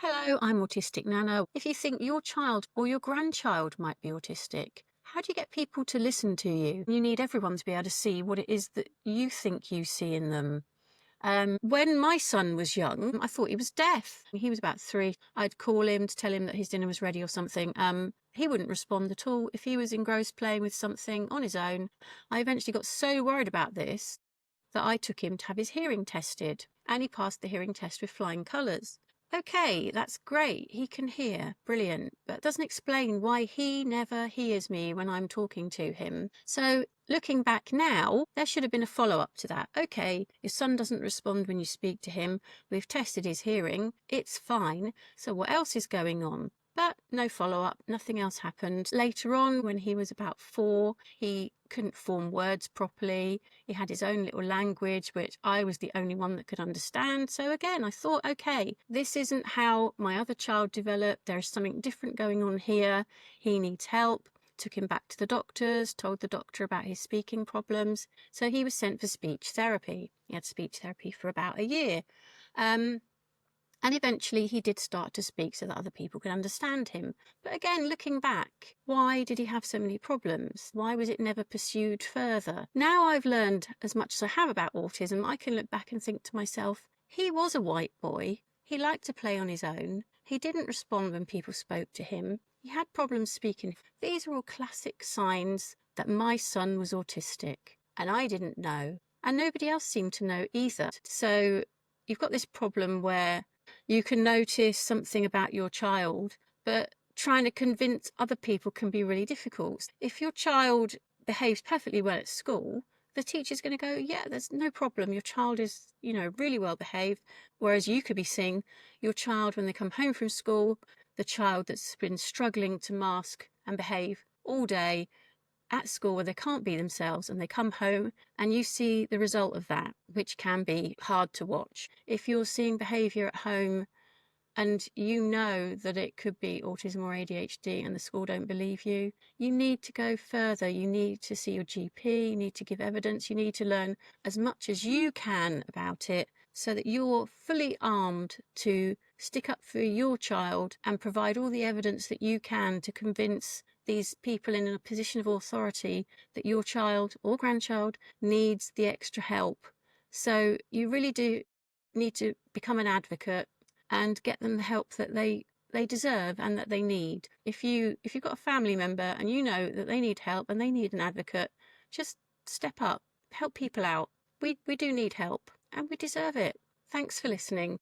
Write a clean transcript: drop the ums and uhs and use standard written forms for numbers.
Hello, I'm Autistic Nana. If you think your child or your grandchild might be autistic, how do you get people to listen to you? You need everyone to be able to see what it is that you think you see in them. When my son was young, I thought he was deaf. He was about 3. I'd call him to tell him that his dinner was ready or something. He wouldn't respond at all. If he was engrossed playing with something on his own, I eventually got so worried about this that I took him to have his hearing tested, and he passed the hearing test with flying colours. Okay, that's great. He can hear. Brilliant. But it doesn't explain why he never hears me when I'm talking to him. So looking back now, there should have been a follow-up to that. Okay, your son doesn't respond when you speak to him. We've tested his hearing. It's fine. So what else is going on? But no follow-up, nothing else happened. Later on, when he was about 4, he couldn't form words properly. He had his own little language, which I was the only one that could understand. So again, I thought, okay, this isn't how my other child developed. There is something different going on here. He needs help. Took him back to the doctors, told the doctor about his speaking problems. So he was sent for speech therapy. He had speech therapy for about a year. And eventually he did start to speak so that other people could understand him. But again, looking back, why did he have so many problems? Why was it never pursued further? Now I've learned as much as I have about autism, I can look back and think to myself, he was a white boy. He liked to play on his own. He didn't respond when people spoke to him. He had problems speaking. These are all classic signs that my son was autistic, and I didn't know. And nobody else seemed to know either. So you've got this problem where you can notice something about your child, but trying to convince other people can be really difficult. If your child behaves perfectly well at school, the teacher's going to go, yeah, there's no problem. Your child is, really well behaved. Whereas you could be seeing your child when they come home from school, the child that's been struggling to mask and behave all day at school where they can't be themselves, and they come home and you see the result of that, which can be hard to watch. If you're seeing behaviour at home and you know that it could be autism or ADHD and the school don't believe you, you need to go further. You need to see your GP, you need to give evidence, you need to learn as much as you can about it so that you're fully armed to stick up for your child and provide all the evidence that you can to convince these people in a position of authority that your child or grandchild needs the extra help. So you really do need to become an advocate and get them the help that they deserve and that they need. If you've got a family member and you know that they need help and they need an advocate, just step up, help people out. We do need help and we deserve it. Thanks for listening.